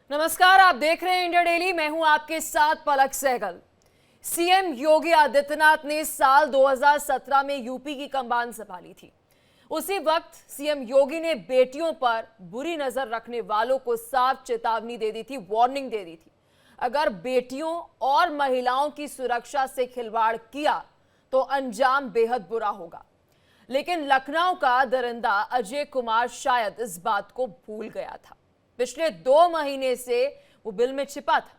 नमस्कार, आप देख रहे हैं इंडिया डेली। मैं हूं आपके साथ पलक सहगल। सीएम योगी आदित्यनाथ ने साल 2017 में यूपी की कमान संभाली थी। उसी वक्त सीएम योगी ने बेटियों पर बुरी नजर रखने वालों को साफ चेतावनी दे दी थी, वार्निंग दे दी थी। अगर बेटियों और महिलाओं की सुरक्षा से खिलवाड़ किया तो अंजाम बेहद बुरा होगा। लेकिन लखनऊ का दरिंदा अजय कुमार शायद इस बात को भूल गया था। पिछले 2 महीने से वो बिल में छिपा था,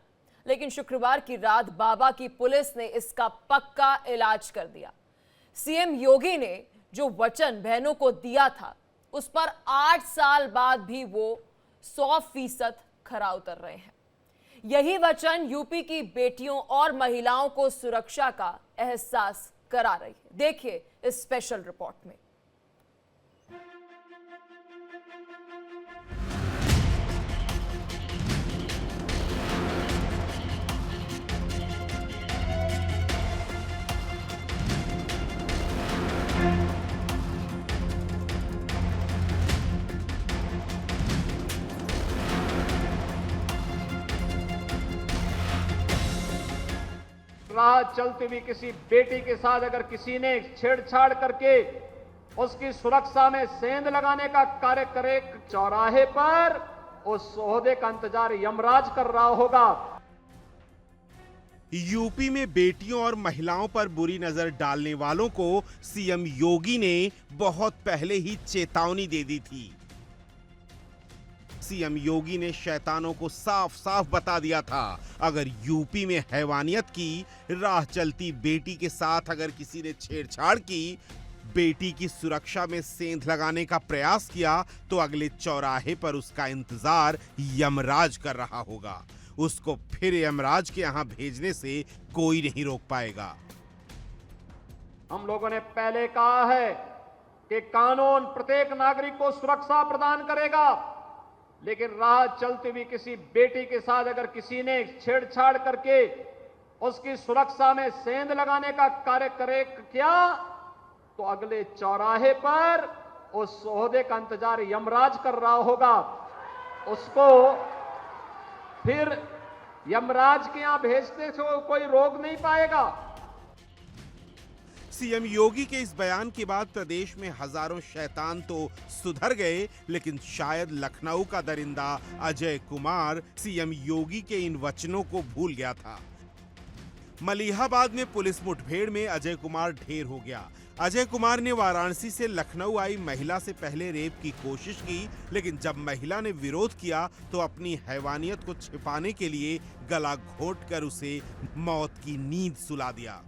लेकिन शुक्रवार की रात बाबा की पुलिस ने इसका पक्का इलाज कर दिया। सीएम योगी ने जो वचन बहनों को दिया था, उस पर 8 साल बाद भी वो 100% खरा उतर रहे हैं। यही वचन यूपी की बेटियों और महिलाओं को सुरक्षा का एहसास करा रही है। देखिए इस स्पेशल रिपोर्ट में। राह चलती हुई किसी बेटी के साथ अगर किसी ने छेड़छाड़ करके उसकी सुरक्षा में सेंध लगाने का कार्य करे, चौराहे पर उस ओहदे का इंतजार यमराज कर रहा होगा। यूपी में बेटियों और महिलाओं पर बुरी नजर डालने वालों को सीएम योगी ने बहुत पहले ही चेतावनी दे दी थी। सीएम योगी ने शैतानों को साफ साफ बता दिया था, अगर यूपी में हैवानियत की, राह चलती बेटी के साथ अगर किसी ने छेड़छाड़ की, बेटी की सुरक्षा में सेंध लगाने का प्रयास किया, तो अगले चौराहे पर उसका इंतजार यमराज कर रहा होगा। उसको फिर यमराज के यहां भेजने से कोई नहीं रोक पाएगा। हम लोगों ने पहले कहा है कि कानून प्रत्येक नागरिक को सुरक्षा प्रदान करेगा, लेकिन राह चलती हुई किसी बेटी के साथ अगर किसी ने छेड़छाड़ करके उसकी सुरक्षा में सेंध लगाने का कार्य करे किया, तो अगले चौराहे पर उस ओहदे का इंतजार यमराज कर रहा होगा। उसको फिर यमराज के यहां भेजने से कोई रोक नहीं पाएगा। सीएम योगी के इस बयान के बाद प्रदेश में हजारों शैतान तो सुधर गए, लेकिन शायद लखनऊ का दरिंदा अजय कुमार सीएम योगी के इन वचनों को भूल गया था। मलिहाबाद में पुलिस मुठभेड़ में अजय कुमार ढेर हो गया। अजय कुमार ने वाराणसी से लखनऊ आई महिला से पहले रेप की कोशिश की, लेकिन जब महिला ने विरोध किया तो अपनी हैवानियत को छिपाने के लिए गला घोंटकर उसे मौत की नींद सुला दिया।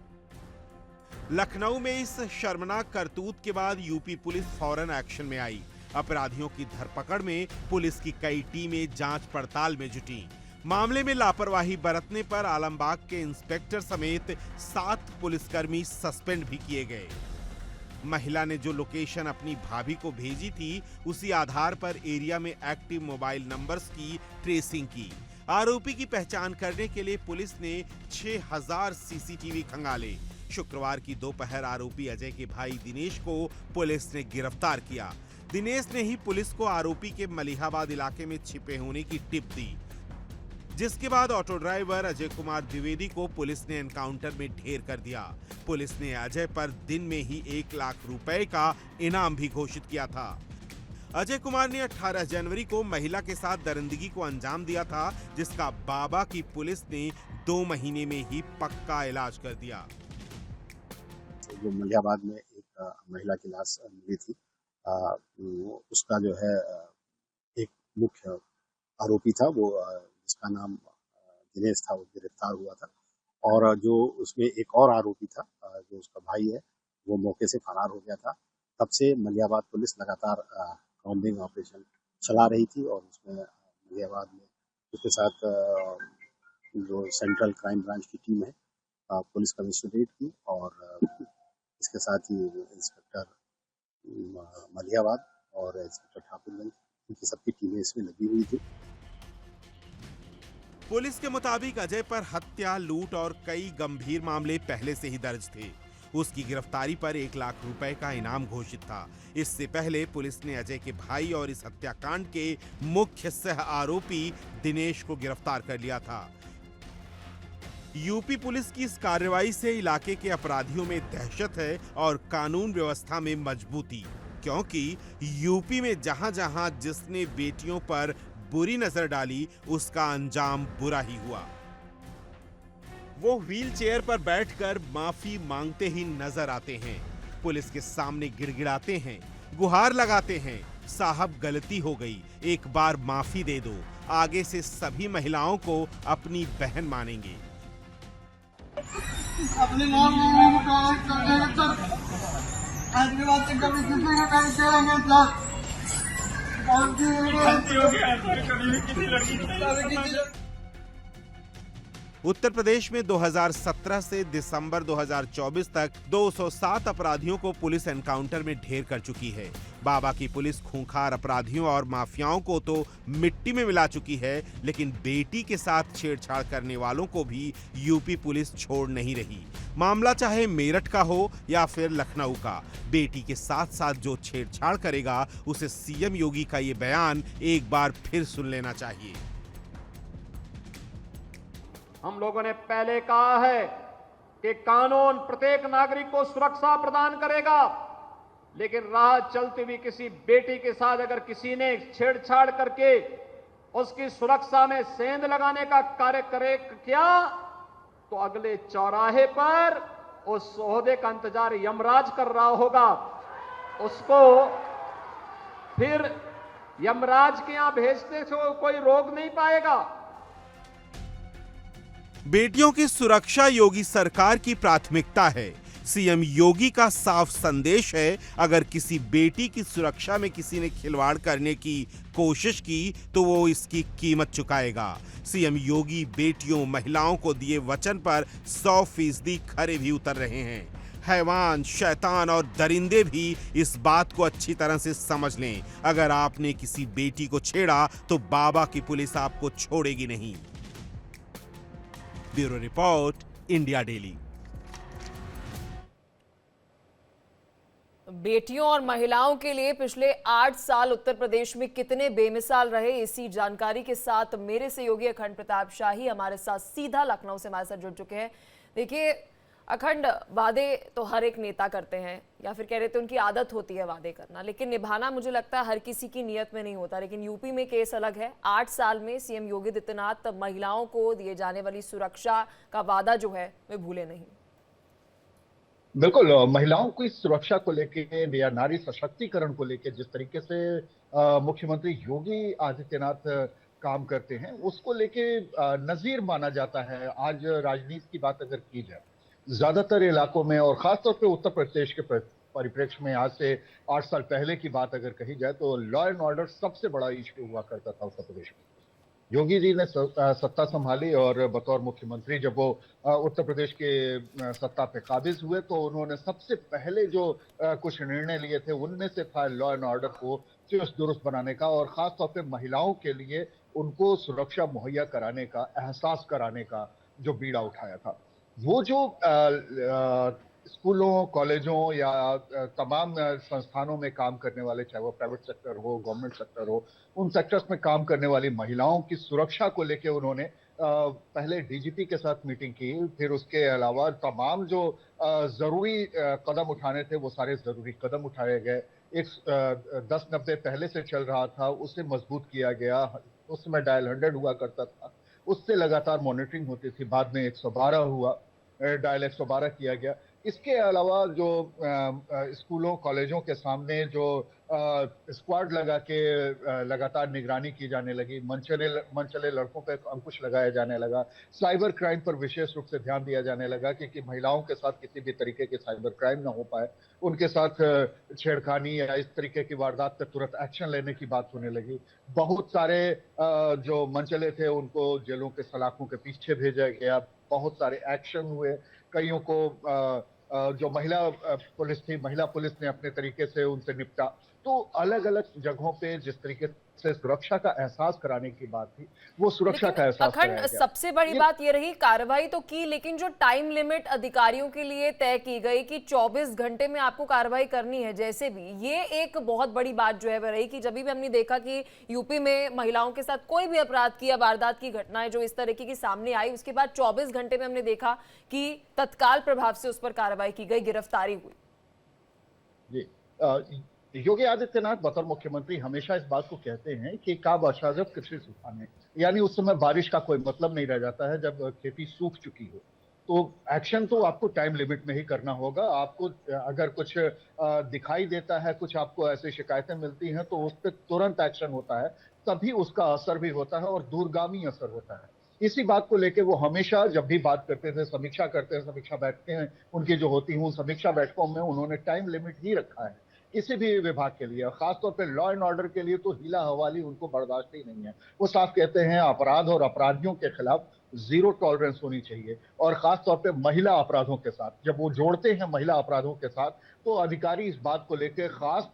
लखनऊ में इस शर्मनाक करतूत के बाद यूपी पुलिस फौरन एक्शन में आई। अपराधियों की धरपकड़ में पुलिस की कई टीमें जांच पड़ताल में जुटी। मामले में लापरवाही बरतने पर आलमबाग के इंस्पेक्टर समेत 7 पुलिसकर्मी सस्पेंड भी किए गए। महिला ने जो लोकेशन अपनी भाभी को भेजी थी, उसी आधार पर एरिया में एक्टिव मोबाइल नंबर्स की ट्रेसिंग की। आरोपी की पहचान करने के लिए पुलिस ने 6000 सीसीटीवी खंगाले। शुक्रवार की दोपहर आरोपी अजय के भाई दिनेश को पुलिस ने गिरफ्तार किया। दिनेश ने ही पुलिस को आरोपी के मलिहाबाद इलाके में छिपे होने की टिप दी, जिसके बाद ऑटो ड्राइवर अजय कुमार द्विवेदी को पुलिस ने एनकाउंटर में ढेर कर दिया। पुलिस ने अजय पर दिन में ही 1 लाख रुपए का इनाम भी घोषित किया था। अजय कुमार ने 18 जनवरी को महिला के साथ दरिंदगी को अंजाम दिया था, जिसका बाबा की पुलिस ने 2 महीने में ही पक्का इलाज कर दिया। जो मलिहाबाद में एक महिला की लाश मिली थी, उसका जो है एक मुख्य आरोपी था, वो जिसका नाम दिनेश था, वो गिरफ्तार हुआ था। और जो उसमें एक और आरोपी था, जो उसका भाई है, वो मौके से फरार हो गया था। तब से मलिहाबाद पुलिस लगातार काउंटिंग ऑपरेशन चला रही थी, और उसमें मलिहाबाद में उसके साथ जो सेंट्रल क्राइम ब्रांच की टीम है, पुलिस कमिश्नरेट की, और इसके साथ ही इंस्पेक्टर मलिहाबाद और इंस्पेक्टर ठाकुरगंज, इनकी सबकी टीमें इसमें लगी हुई थी। पुलिस के मुताबिक अजय पर हत्या, लूट और कई गंभीर मामले पहले से ही दर्ज थे। उसकी गिरफ्तारी पर 1 लाख रुपए का इनाम घोषित था। इससे पहले पुलिस ने अजय के भाई और इस हत्याकांड के मुख्य सह आरोपी दिनेश को गिरफ्तार कर लिया था। यूपी पुलिस की इस कार्रवाई से इलाके के अपराधियों में दहशत है और कानून व्यवस्था में मजबूती, क्योंकि यूपी में जहां-जहां जिसने बेटियों पर बुरी नजर डाली उसका अंजाम बुरा ही हुआ। वो व्हील चेयर पर बैठकर माफी मांगते ही नजर आते हैं, पुलिस के सामने गिड़गिड़ाते हैं, गुहार लगाते हैं, साहब गलती हो गई, एक बार माफी दे दो, आगे से सभी महिलाओं को अपनी बहन मानेंगे। अपनी मां को गाली करने सर आज के बाद से कभी किसी का गाली करेंगे सर। गलती हो गया सर, कभी किसी लड़की उत्तर प्रदेश में 2017 से दिसंबर 2024 तक 207 अपराधियों को पुलिस एनकाउंटर में ढेर कर चुकी है। बाबा की पुलिस खूंखार अपराधियों और माफियाओं को तो मिट्टी में मिला चुकी है, लेकिन बेटी के साथ छेड़छाड़ करने वालों को भी यूपी पुलिस छोड़ नहीं रही। मामला चाहे मेरठ का हो या फिर लखनऊ का, बेटी के साथ साथ जो छेड़छाड़ करेगा उसे सीएम योगी का ये बयान एक बार फिर सुन लेना चाहिए। हम लोगों ने पहले कहा है कि कानून प्रत्येक नागरिक को सुरक्षा प्रदान करेगा, लेकिन राह चलती हुई किसी बेटी के साथ अगर किसी ने छेड़छाड़ करके उसकी सुरक्षा में सेंध लगाने का कार्य किया तो अगले चौराहे पर उस ओहदे का इंतजार यमराज कर रहा होगा। उसको फिर यमराज के यहां भेजने से कोई रोक नहीं पाएगा। बेटियों की सुरक्षा योगी सरकार की प्राथमिकता है। सीएम योगी का साफ संदेश है, अगर किसी बेटी की सुरक्षा में किसी ने खिलवाड़ करने की कोशिश की तो वो इसकी कीमत चुकाएगा। सीएम योगी बेटियों महिलाओं को दिए वचन पर 100% खरे भी उतर रहे हैं। हैवान, शैतान और दरिंदे भी इस बात को अच्छी तरह से समझ लें, अगर आपने किसी बेटी को छेड़ा तो बाबा की पुलिस आपको छोड़ेगी नहीं। Bureau report, India daily. बेटियों और महिलाओं के लिए पिछले 8 साल उत्तर प्रदेश में कितने बेमिसाल रहे, इसी जानकारी के साथ मेरे सहयोगी अखंड प्रताप शाही हमारे साथ सीधा लखनऊ से हमारे साथ जुड़ चुके हैं। देखिए अखंड, वादे तो हर एक नेता करते हैं या फिर कह रहे थे उनकी आदत होती है वादे करना, लेकिन निभाना मुझे लगता है हर किसी की नियत में नहीं होता। लेकिन यूपी में केस अलग है। 8 साल में सीएम योगी आदित्यनाथ महिलाओं को दिए जाने वाली सुरक्षा का वादा जो है वे भूले नहीं। बिल्कुल, महिलाओं की सुरक्षा को लेके या नारी सशक्तिकरण को लेके जिस तरीके से मुख्यमंत्री योगी आदित्यनाथ काम करते हैं उसको लेके नजीर माना जाता है। आज राजनीति की बात अगर की जाए, ज्यादातर इलाकों में और खासतौर पे उत्तर प्रदेश के परिप्रेक्ष्य में आज से 8 साल पहले की बात अगर कही जाए तो लॉ एंड ऑर्डर सबसे बड़ा इश्यू हुआ करता था उत्तर प्रदेश में। योगी जी ने सत्ता संभाली और बतौर मुख्यमंत्री जब वो उत्तर प्रदेश के सत्ता पे काबिज हुए तो उन्होंने सबसे पहले जो कुछ निर्णय लिए थे उनमें से था लॉ एंड ऑर्डर को चुस्त दुरुस्त बनाने का और खासतौर पे महिलाओं के लिए उनको सुरक्षा मुहैया कराने का, एहसास कराने का जो बीड़ा उठाया था। वो जो स्कूलों, कॉलेजों या तमाम संस्थानों में काम करने वाले, चाहे वो प्राइवेट सेक्टर हो, गवर्नमेंट सेक्टर हो, उन सेक्टर्स में काम करने वाली महिलाओं की सुरक्षा को लेके उन्होंने पहले डीजीपी के साथ मीटिंग की, फिर उसके अलावा तमाम जो जरूरी कदम उठाने थे वो सारे जरूरी कदम उठाए गए। एक 10-90 पहले से चल रहा था, उसे मजबूत किया गया। उस समय डायल 100 हुआ करता था, उससे लगातार मॉनिटरिंग होती थी। बाद में 112 हुआ, डायल 112 किया गया। इसके अलावा जो स्कूलों, कॉलेजों के सामने जो स्क्वाड लगा के लगातार निगरानी की जाने लगी, मनचले लड़कों पर अंकुश लगाया जाने लगा, साइबर क्राइम पर विशेष रूप से ध्यान दिया जाने लगा कि महिलाओं के साथ किसी भी तरीके के साइबर क्राइम ना हो पाए, उनके साथ छेड़खानी या इस तरीके की वारदात पर तुरंत एक्शन लेने की बात होने लगी। बहुत सारे जो मनचले थे उनको जेलों के सलाखों के पीछे भेजा गया, बहुत सारे एक्शन हुए। कईयों को जो महिला पुलिस थी, महिला पुलिस ने अपने तरीके से उनसे निपटा। तो अलग अलग जगहों पे जिस तरीके से सुरक्षा का एहसास कराने की बात थी, वो सुरक्षा का लेकिन एहसास अखंड कराया गया। सबसे बड़ी बात ये रही, कार्रवाई तो की, लेकिन जो टाइम लिमिट अधिकारियों के लिए तय की गई कि 24 घंटे में आपको कार्रवाई करनी है, जैसे भी ये एक बहुत बड़ी बात जो है वह रही कि जब भी हमने देखा कि यूपी में महिलाओं के साथ कोई भी अपराध की या वारदात की घटनाएं जो इस तरीके की सामने आई, उसके बाद 24 घंटे में हमने देखा कि तत्काल प्रभाव से उस पर कार्रवाई की गई, गिरफ्तारी हुई। जी, योगी आदित्यनाथ बतौर मुख्यमंत्री हमेशा इस बात को कहते हैं कि काब अशाजब कृषि सुखाने, यानी उस समय बारिश का कोई मतलब नहीं रह जाता है जब खेती सूख चुकी हो। तो एक्शन तो आपको टाइम लिमिट में ही करना होगा। आपको अगर कुछ दिखाई देता है, कुछ आपको ऐसी शिकायतें मिलती हैं तो उस पर तुरंत एक्शन होता है, तभी उसका असर भी होता है और दूरगामी असर होता है। इसी बात को लेके वो हमेशा जब भी बात करते थे, समीक्षा करते हैं, समीक्षा बैठकें उनकी जो होती हैं, उन समीक्षा बैठकों में उन्होंने टाइम लिमिट ही रखा है किसी भी विभाग के लिए। खासतौर पे लॉ एंड ऑर्डर के लिए तो हीला हवाली उनको बर्दाश्त ही नहीं है। वो साफ कहते हैं अपराध और अपराधियों के खिलाफ जीरो टॉलरेंस होनी चाहिए, और खासतौर पे महिला अपराधों के साथ जब वो जोड़ते हैं महिला अपराधों के साथ, तो अधिकारी इस बात को लेकर खास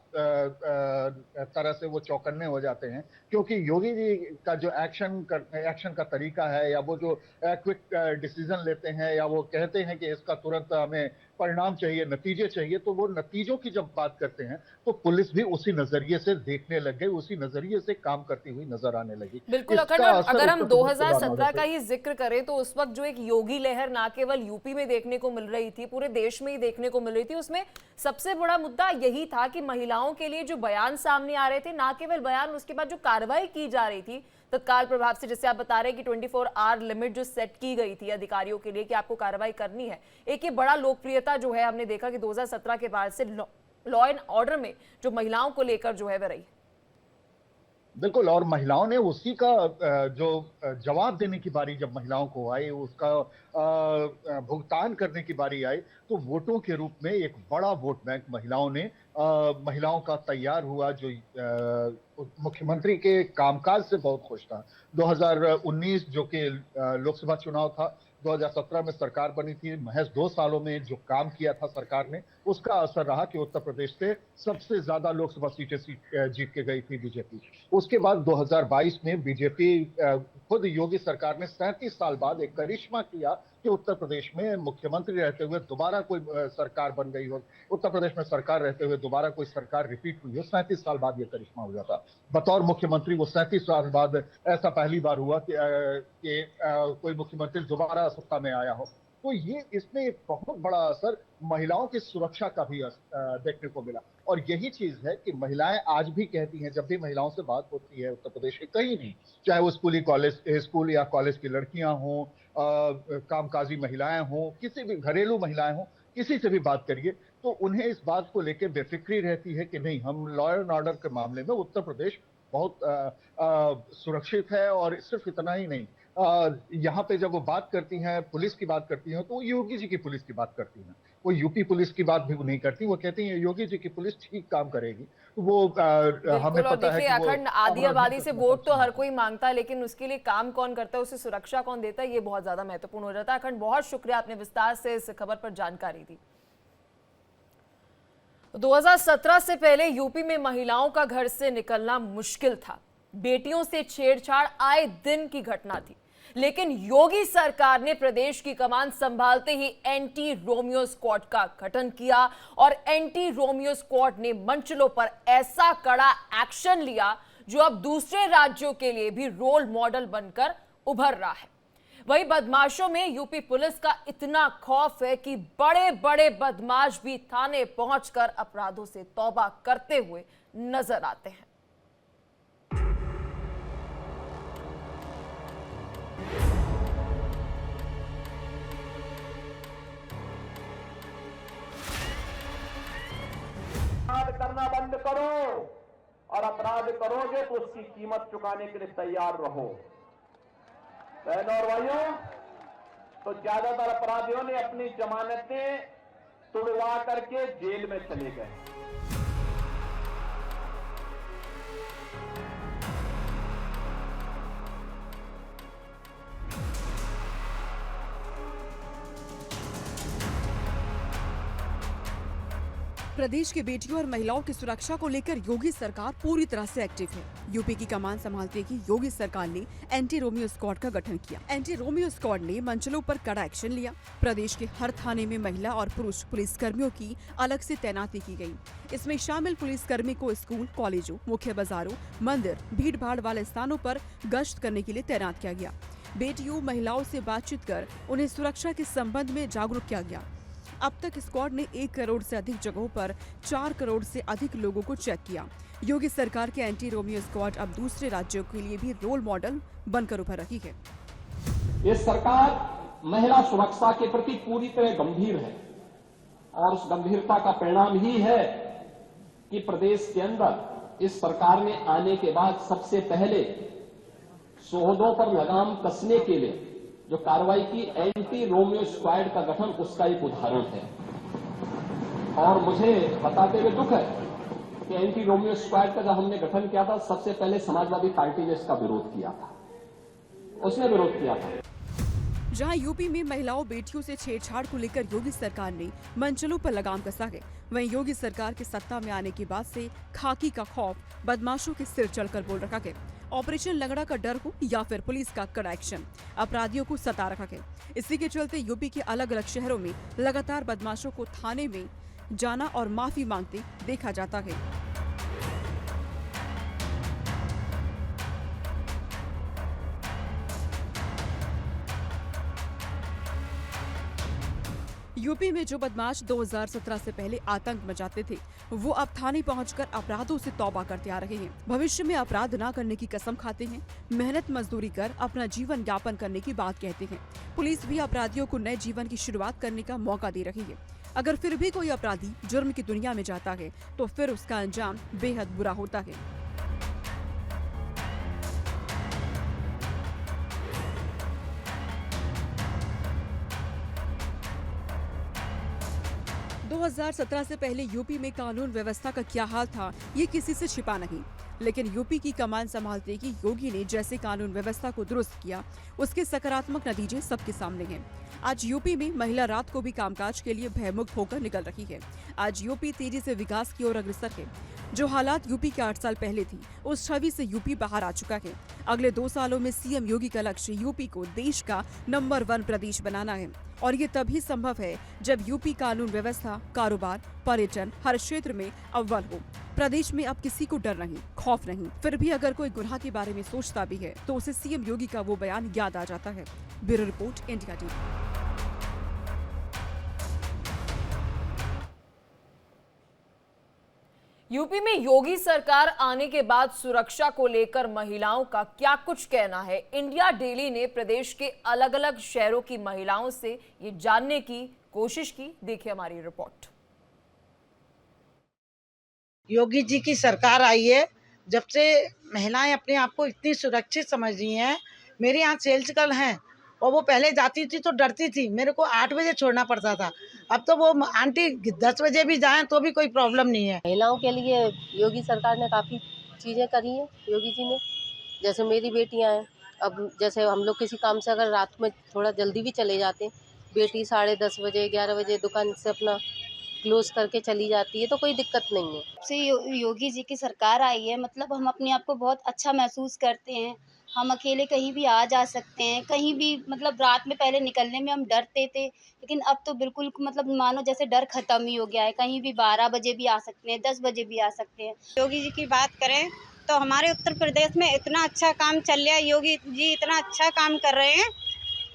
तरह से वो चौकन्ने हो जाते हैं, क्योंकि योगी जी का जो एक्शन का तरीका है, या वो जो क्विक डिसीजन लेते हैं, या वो कहते हैं कि इसका तुरंत हमें परिणाम चाहिए, नतीजे चाहिए, तो वो नतीजों की जब बात करते हैं तो पुलिस भी उसी नजरिए से देखने लग गई, उसी नजरिए से काम करती हुई नजर आने लगी। बिल्कुल अखंड, अगर हम 2017 का ही जिक्र करें तो उस वक्त जो एक योगी लहर ना केवल यूपी में देखने को मिल रही थी, पूरे देश में ही देखने को मिल रही थी, उसमें सबसे बड़ा मुद्दा यही था कि महिलाओं के लिए जो बयान सामने आ रहे थे, ना केवल बयान, उसके बाद जो कार्रवाई की जा रही थी तत्काल प्रभाव से, जैसे आप बता रहे हैं कि 24 आवर लिमिट जो सेट की गई थी अधिकारियों के लिए कि आपको कार्रवाई करनी है, एक ये बड़ा लोकप्रियता जो है हमने देखा कि 2017 के बाद से लॉ एंड ऑर्डर में जो महिलाओं को लेकर जो है वह रही। बिल्कुल, और महिलाओं ने उसी का जो जवाब देने की बारी जब महिलाओं को आई, उसका भुगतान करने की बारी आई, तो वोटों के रूप में एक बड़ा वोट बैंक महिलाओं का तैयार हुआ, जो मुख्यमंत्री के कामकाज से बहुत खुश था। 2019 जो कि लोकसभा चुनाव था, 2017 में सरकार बनी थी, महज 2 सालों में जो काम किया था सरकार ने, उसका असर रहा कि उत्तर प्रदेश से सबसे ज्यादा लोकसभा सीटें जीत के गई थी बीजेपी। उसके बाद 2022 में बीजेपी खुद योगी सरकार ने 37 साल बाद एक करिश्मा किया कि उत्तर प्रदेश में मुख्यमंत्री रहते हुए दोबारा कोई सरकार बन गई हो, उत्तर प्रदेश में सरकार रहते हुए दोबारा कोई सरकार रिपीट हुई हो। 37 साल बाद ये करिश्मा हुआ था। बतौर मुख्यमंत्री वो 37 साल बाद ऐसा पहली बार हुआ कि कोई मुख्यमंत्री दोबारा सत्ता में आया हो। तो ये इसमें एक बहुत बड़ा असर महिलाओं की सुरक्षा का भी देखने को मिला। और यही चीज है कि महिलाएं आज भी कहती हैं, जब भी महिलाओं से बात होती है उत्तर प्रदेश के कहीं नहीं, चाहे वो स्कूल या कॉलेज की लड़कियां हों, कामकाजी महिलाएं हों, किसी भी घरेलू महिलाएं हों, किसी से भी बात करिए तो उन्हें इस बात को लेकर बेफिक्री रहती है कि नहीं, हम लॉ एंड ऑर्डर के मामले में उत्तर प्रदेश बहुत सुरक्षित है। और सिर्फ इतना ही नहीं, यहाँ पे जब वो बात करती हैं, पुलिस की बात करती हैं, तो वो योगी जी की पुलिस की बात करती हैं, वो यूपी पुलिस की बात भी नहीं करती। वो कहती हैं योगी जी की पुलिस ठीक काम करेगी। तो वो हमें पता है कि अखंड, आधी आबादी से वोट तो हर कोई मांगता है, लेकिन उसके लिए काम कौन करता है, उसे सुरक्षा कौन देता है, ये बहुत ज्यादा महत्वपूर्ण हो जाता है। अखंड, बहुत शुक्रिया, आपने विस्तार से इस खबर पर जानकारी दी। 2017 से पहले यूपी में महिलाओं का घर से निकलना मुश्किल था, बेटियों से छेड़छाड़ आए दिन की घटना थी। लेकिन योगी सरकार ने प्रदेश की कमान संभालते ही एंटी रोमियो स्क्वाड का गठन किया और एंटी रोमियो स्क्वाड ने मंचलों पर ऐसा कड़ा एक्शन लिया जो अब दूसरे राज्यों के लिए भी रोल मॉडल बनकर उभर रहा है। वही बदमाशों में यूपी पुलिस का इतना खौफ है कि बड़े बड़े बदमाश भी थाने पहुंचकर अपराधों से तौबा करते हुए नजर आते हैं। अपराध करना बंद करो, और अपराध करोगे तो उसकी कीमत चुकाने के लिए तैयार रहो। बहनों और भाइयों, तो ज्यादातर अपराधियों ने अपनी जमानतें तुड़वा करके जेल में चले गए। प्रदेश की बेटियों और महिलाओं की सुरक्षा को लेकर योगी सरकार पूरी तरह से एक्टिव है। यूपी की कमान संभालते ही योगी सरकार ने एंटी रोमियो स्क्वाड का गठन किया। एंटी रोमियो स्क्वाड ने मंचलों पर कड़ा एक्शन लिया। प्रदेश के हर थाने में महिला और पुरुष पुलिसकर्मियों की अलग से तैनाती की गई। इसमें शामिल पुलिसकर्मी को स्कूल, कॉलेजों, मुख्य बाजारों, मंदिर, भीड़ भाड़ वाले स्थानों पर गश्त करने के लिए तैनात किया गया। बेटियों, महिलाओं से बातचीत कर उन्हें सुरक्षा के संबंध में जागरूक किया गया। अब तक स्क्वाड ने 1 करोड़ से अधिक जगहों पर 4 करोड़ से अधिक लोगों को चेक किया। योगी सरकार के एंटी रोमियो स्क्वाड अब दूसरे राज्यों के लिए भी रोल मॉडल बनकर उभर रही है। ये सरकार महिला सुरक्षा के प्रति पूरी तरह गंभीर है और उस गंभीरता का परिणाम ही है कि प्रदेश के अंदर इस सरकार ने आने के बाद सबसे पहले शोहदों पर लगाम कसने के लिए जो कार्रवाई की एंटी रोमियो स्क्वाड का गठन, उसका एक उदाहरण है। और मुझे बताते हुए दुख है कि एंटी रोमियो स्क्वाड का जब हमने गठन किया था, सबसे पहले समाजवादी पार्टी ने इसका विरोध किया था, उसने विरोध किया था। जहां यूपी में महिलाओं, बेटियों से छेड़छाड़ को लेकर योगी सरकार ने मंचलों पर लगाम कसा है, वहीं योगी सरकार के सत्ता में आने के बाद से खाकी का खौफ बदमाशों के सिर चढ़कर बोल रखा है। ऑपरेशन लंगड़ा का डर हो या फिर पुलिस का कड़ा एक्शन, अपराधियों को सता रखा है। इसी के चलते यूपी के अलग अलग शहरों में लगातार बदमाशों को थाने में जाना और माफी मांगते देखा जाता है। यूपी में जो बदमाश 2017 से पहले आतंक मचाते थे, वो अब थाने पहुंचकर अपराधों से तौबा करते आ रहे हैं। भविष्य में अपराध न करने की कसम खाते हैं, मेहनत मजदूरी कर अपना जीवन यापन करने की बात कहते हैं। पुलिस भी अपराधियों को नए जीवन की शुरुआत करने का मौका दे रही है। अगर फिर भी कोई अपराधी जुर्म की दुनिया में जाता है तो फिर उसका अंजाम बेहद बुरा होता है। 2017 से पहले यूपी में कानून व्यवस्था का क्या हाल था, ये किसी से छिपा नहीं। लेकिन यूपी की कमान संभालते ही योगी ने जैसे कानून व्यवस्था को दुरुस्त किया, उसके सकारात्मक नतीजे सबके सामने हैं। आज यूपी में महिला रात को भी कामकाज के लिए भयमुक्त होकर निकल रही है। आज यूपी तेजी से विकास की ओर अग्रसर है। जो हालात यूपी के 8 साल पहले थी, उस छवि से यूपी बाहर आ चुका है। अगले 2 सालों में सीएम योगी का लक्ष्य यूपी को देश का नंबर 1 प्रदेश बनाना है। और ये तभी संभव है जब यूपी कानून व्यवस्था, कारोबार, पर्यटन हर क्षेत्र में अव्वल हो। प्रदेश में अब किसी को डर नहीं, खौफ नहीं। फिर भी अगर कोई गुनाह के बारे में सोचता भी है तो उसे सीएम योगी का वो बयान याद आ जाता है। Bureau report, India TV. UP में योगी सरकार आने के बाद सुरक्षा को लेकर महिलाओं का क्या कुछ कहना है, इंडिया डेली ने प्रदेश के अलग अलग शहरों की महिलाओं से ये जानने की कोशिश की। देखिए हमारी रिपोर्ट। योगी जी की सरकार आई है, जब से महिलाएं अपने आप को इतनी सुरक्षित समझ रही हैं। मेरे यहाँ सेल्स गर्ल हैं और वो पहले जाती थी तो डरती थी, मेरे को 8 बजे छोड़ना पड़ता था। अब तो वो आंटी 10 बजे भी जाएं तो भी कोई प्रॉब्लम नहीं है। महिलाओं के लिए योगी सरकार ने काफ़ी चीज़ें करी हैं योगी जी ने। जैसे मेरी बेटियां हैं, अब जैसे हम लोग किसी काम से अगर रात में थोड़ा जल्दी भी चले जाते हैं, बेटी 10:30 बजे 11 बजे दुकान से अपना क्लोज करके चली जाती है, तो कोई दिक्कत नहीं है। से योगी जी की सरकार आई है, मतलब हम अपने आप को बहुत अच्छा महसूस करते हैं। हम अकेले कहीं भी आ जा सकते हैं, कहीं भी, मतलब रात में पहले निकलने में हम डरते थे, लेकिन अब तो बिल्कुल मतलब मानो जैसे डर खत्म ही हो गया है। कहीं भी 12 बजे भी आ सकते हैं, 10 बजे भी आ सकते हैं। योगी जी की बात करें तो हमारे उत्तर प्रदेश में इतना अच्छा काम चल रहा है, योगी जी इतना अच्छा काम कर रहे हैं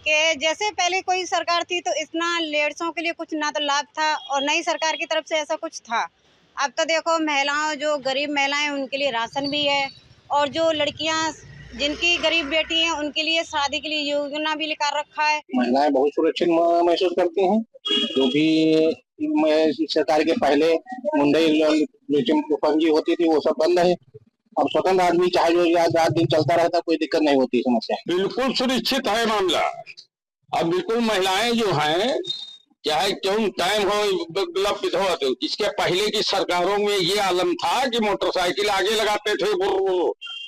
कि जैसे पहले कोई सरकार थी तो इतना लेडीज़ों के लिए कुछ ना तो लाभ था और नई सरकार की तरफ से ऐसा कुछ था। अब तो देखो महिलाओं, जो गरीब महिलाएं उनके लिए राशन भी है, और जो लड़कियां जिनकी गरीब बेटी हैं उनके लिए शादी के लिए योजना भी निकाल रखा है। महिलाएं बहुत सुरक्षित महसूस करती हैं। जो भी सरकार के पहले मुंडई पंजी होती थी वो सब बंद है। अब स्वतंत्र आदमी चाहे जो रात दिन चलता रहता, कोई दिक्कत नहीं होती। समस्या बिल्कुल सुरक्षित है मामला। अब बिल्कुल महिलाएं जो हैं, चाहे क्यों टाइम हो विलंबित हो, तो इसके पहले की सरकारों में ये आलम था कि मोटरसाइकिल आगे लगाते थे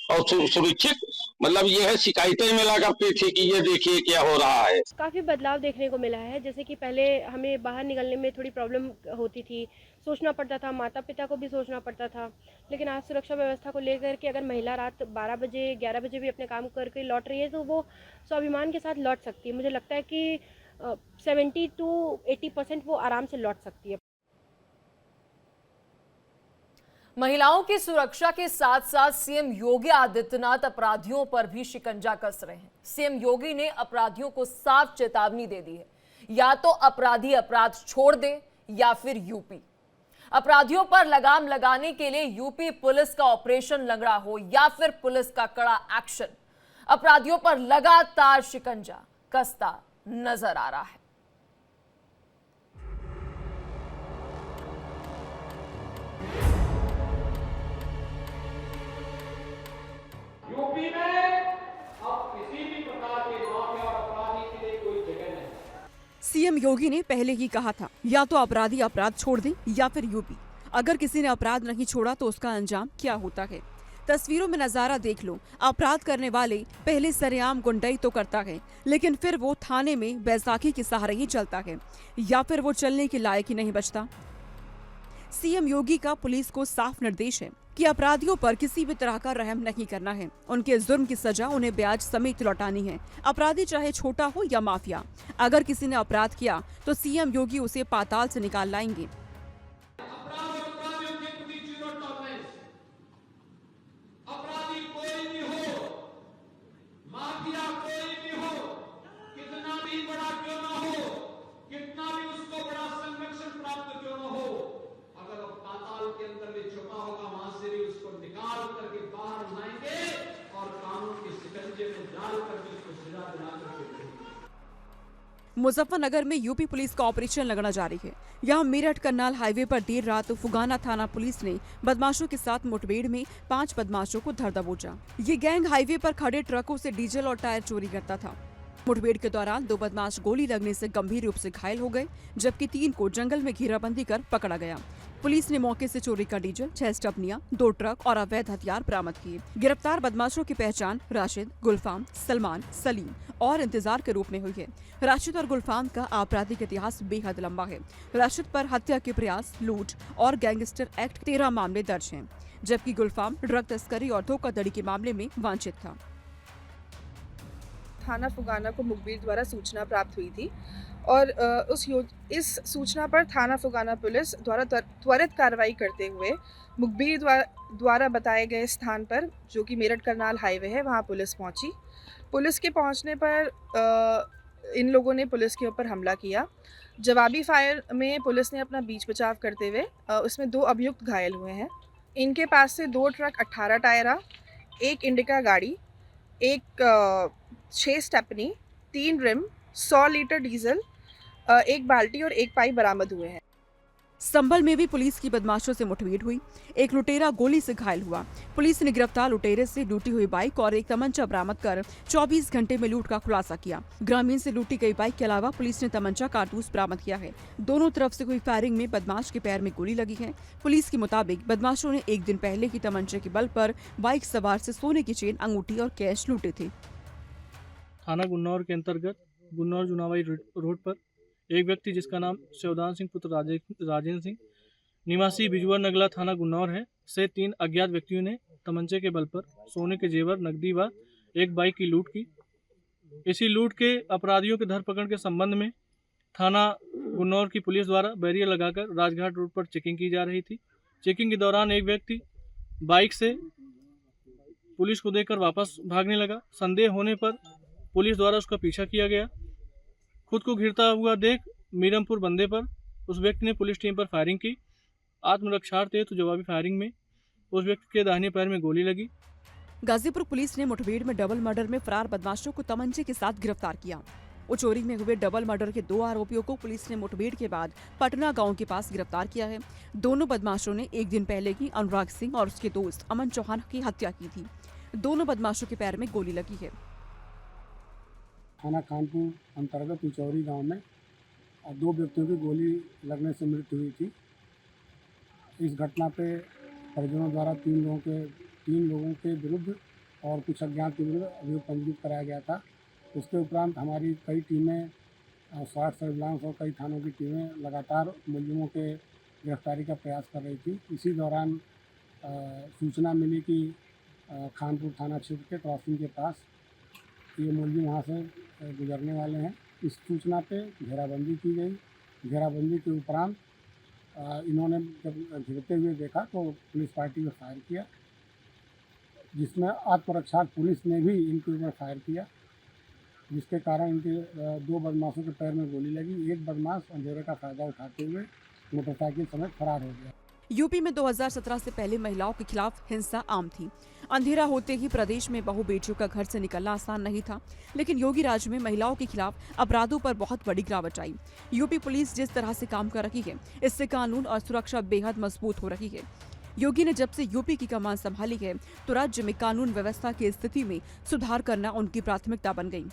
और सुरक्षित मतलब ये है शिकायतें मिला करती थी कि ये देखिए क्या हो रहा है। काफ़ी बदलाव देखने को मिला है। जैसे कि पहले हमें बाहर निकलने में थोड़ी प्रॉब्लम होती थी, सोचना पड़ता था, माता पिता को भी सोचना पड़ता था। लेकिन आज सुरक्षा व्यवस्था को लेकर के अगर महिला रात 12 बजे 11 बजे भी अपने काम करके लौट रही है तो वो स्वाभिमान के साथ लौट सकती है। मुझे लगता है कि 70 to 80% वो आराम से लौट सकती है। महिलाओं की सुरक्षा के साथ साथ सीएम योगी आदित्यनाथ अपराधियों पर भी शिकंजा कस रहे हैं। सीएम योगी ने अपराधियों को साफ चेतावनी दे दी है, या तो अपराधी अपराध छोड़ दे या फिर यूपी। अपराधियों पर लगाम लगाने के लिए यूपी पुलिस का ऑपरेशन लंगड़ा हो या फिर पुलिस का कड़ा एक्शन, अपराधियों पर लगातार शिकंजा कसता नजर आ रहा है। यूपी में अब किसी भी प्रकार के माफिया और अपराधी के लिए कोई जगह नहीं। सीएम योगी ने पहले ही कहा था, या तो अपराधी अपराध छोड़ दें या फिर यूपी। अगर किसी ने अपराध नहीं छोड़ा तो उसका अंजाम क्या होता है। तस्वीरों में नजारा देख लो। अपराध करने वाले पहले सरेआम गुंडाई तो करता है, लेकिन फिर वो थाने में बैसाखी के सहारे ही चलता है, या फिर वो चलने के लायक ही नहीं बचता। सीएम योगी का पुलिस को साफ निर्देश है कि अपराधियों पर किसी भी तरह का रहम नहीं करना है। उनके जुर्म की सजा उन्हें ब्याज समेत लौटानी है, अपराधी चाहे छोटा हो या माफिया। अगर किसी ने अपराध किया तो सीएम योगी उसे पाताल से निकाल लाएंगे। अपराधी कोई भी हो, माफिया कोई भी हो, कितना भी बड़ा क्यों ना हो, कितना भी उसको बड़ा संरक्षण प्राप्त क्यों ना हो, अगर वो पाताल के अंदर भी छुपा होगा वहां से भी उसको निकाल करके बाहर लाएंगे और कानून के शिकंजे में डाल करके उसको सजा दिला करके देंगे। मुजफ्फरनगर में यूपी पुलिस का ऑपरेशन लगना जारी है। यहाँ मेरठ करनाल हाईवे पर देर रात फुगाना थाना पुलिस ने बदमाशों के साथ मुठभेड़ में 5 बदमाशों को धर दबोचा। ये गैंग हाईवे पर खड़े ट्रकों से डीजल और टायर चोरी करता था। मुठभेड़ के दौरान 2 बदमाश गोली लगने से गंभीर रूप से घायल हो गए, जबकि 3 को जंगल में घेराबंदी कर पकड़ा गया। पुलिस ने मौके से चोरी का डीजल, 6 स्टपनियां, 2 ट्रक और अवैध हथियार बरामद किए। गिरफ्तार बदमाशों की पहचान राशिद, गुलफाम, सलमान, सलीम और इंतजार के रूप में हुई है। राशिद और गुलफाम का आपराधिक इतिहास बेहद लंबा है। राशिद पर हत्या के प्रयास, लूट और गैंगस्टर एक्ट 13 मामले दर्ज हैं, जबकि गुलफाम ड्रग तस्करी और धोखाधड़ी के मामले में वांछित था। थाना फुगाना को मुखबिर द्वारा सूचना प्राप्त हुई थी और इस सूचना पर थाना फुगाना पुलिस द्वारा त्वरित कार्रवाई करते हुए मुखबिर द्वारा बताए गए स्थान पर, जो कि मेरठ करनाल हाईवे है, वहां पुलिस पहुंची। पुलिस के पहुंचने पर इन लोगों ने पुलिस के ऊपर हमला किया। जवाबी फायर में पुलिस ने अपना बीच बचाव करते हुए उसमें 2 अभियुक्त घायल हुए हैं। इनके पास से 2 ट्रक 18 टायरा, 1 इंडिका गाड़ी, एक 6 स्टेपनी, 3 रिम, 100 लीटर डीजल, 1 बाल्टी और 1 पाइप बरामद हुए हैं। संभल में भी पुलिस की बदमाशों से मुठभेड़ हुई। एक लुटेरा गोली से घायल हुआ। पुलिस ने गिरफ्तार लुटेरे से लूटी हुई बाइक और एक तमंचा बरामद कर 24 घंटे में लूट का खुलासा किया। ग्रामीण से लूटी गई बाइक के अलावा पुलिस ने तमंचा, कारतूस बरामद किया है। दोनों तरफ से हुई फायरिंग में बदमाश के पैर में गोली लगी है। पुलिस के मुताबिक बदमाशों ने 1 दिन पहले ही तमंचे के बल पर बाइक सवार से सोने की चेन, अंगूठी और कैश लूटे थे। थाना गुन्नौर के अंतर्गत गुन्नौर जुनावाई रोड पर एक व्यक्ति जिसका नाम शिवदान सिंह पुत्र राजेंद्र सिंह निवासी बिजुआ नगला थाना गुन्नौर है से 3 अज्ञात व्यक्तियों ने तमंचे के बल पर सोने के जेवर, नकदी व एक बाइक की लूट की। इसी लूट के अपराधियों के धरपकड़ के संबंध में थाना गुन्नौर की पुलिस द्वारा बैरियर लगाकर राजघाट रोड पर चेकिंग की जा रही थी। चेकिंग के दौरान एक व्यक्ति बाइक से पुलिस को देखकर वापस भागने लगा। संदेह होने पर पुलिस द्वारा उसका पीछा किया गया। खुद को घिरता हुआ देख मीरमपुर बंदे पर उस व्यक्ति ने पुलिस टीम पर फायरिंग की। आत्मरक्षार्थ हेतु जवाबी फायरिंग में उस व्यक्ति के दाहिने पैर में गोली लगी। गाजीपुर पुलिस ने मुठभेड़ में डबल मर्डर में फरार बदमाशों को तमंचे के साथ गिरफ्तार किया। उचोरी में हुए डबल मर्डर के 2 आरोपियों को पुलिस ने मुठभेड़ के बाद पटना गांव के पास गिरफ्तार किया है। दोनों बदमाशों ने 1 दिन पहले ही अनुराग सिंह और उसके दोस्त अमन चौहान की हत्या की थी। दोनों बदमाशों के पैर में गोली लगी है। थाना कानपुर अंतर्गत उचौरी गांव में 2 व्यक्तियों की गोली लगने से मृत्यु हुई थी। इस घटना पे परिजनों द्वारा 3 लोगों के विरुद्ध और कुछ अज्ञात के विरुद्ध अभियोग पंजीकृत कराया गया था। उसके उपरांत हमारी कई टीमें, स्वाट सर्विलांस और कई थानों की टीमें लगातार मुलजिमों के गिरफ्तारी का प्रयास कर रही थी। इसी दौरान सूचना मिली कि खानपुर थाना क्षेत्र के क्रॉसिंग के पास ये मुलजिम वहाँ से गुजरने वाले हैं। इस सूचना पे घेराबंदी की गई। घेराबंदी के उपरांत इन्होंने जब घिरते हुए देखा तो पुलिस पार्टी में फायर किया, जिसमें आत्मरक्षार्थ पुलिस ने भी इनके ऊपर फायर किया, जिसके कारण इनके 2 बदमाशों के पैर में गोली लगी। एक बदमाश अंधेरे का फायदा उठाते हुए मोटरसाइकिल समेत फरार हो गया। यूपी में 2017 से पहले महिलाओं के खिलाफ हिंसा आम थी। अंधेरा होते ही प्रदेश में बहू बेटियों का घर से निकलना आसान नहीं था, लेकिन योगी राज में महिलाओं के खिलाफ अपराधों पर बहुत बड़ी गिरावट आई। यूपी पुलिस जिस तरह से काम कर रही है, इससे कानून और सुरक्षा बेहद मजबूत हो रही है। योगी ने जब से यूपी की कमान संभाली है, तो राज्य में कानून व्यवस्था की स्थिति में सुधार करना उनकी प्राथमिकता बन गई।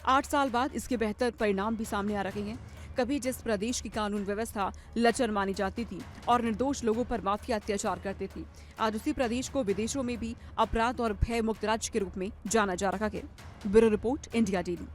8 साल बाद इसके बेहतर परिणाम भी सामने आ रहे हैं। कभी जिस प्रदेश की कानून व्यवस्था लचर मानी जाती थी और निर्दोष लोगों पर माफिया अत्याचार करते थे, आज उसी प्रदेश को विदेशों में भी अपराध और भय मुक्त राज्य के रूप में जाना जा रहा है। Bureau report, India daily.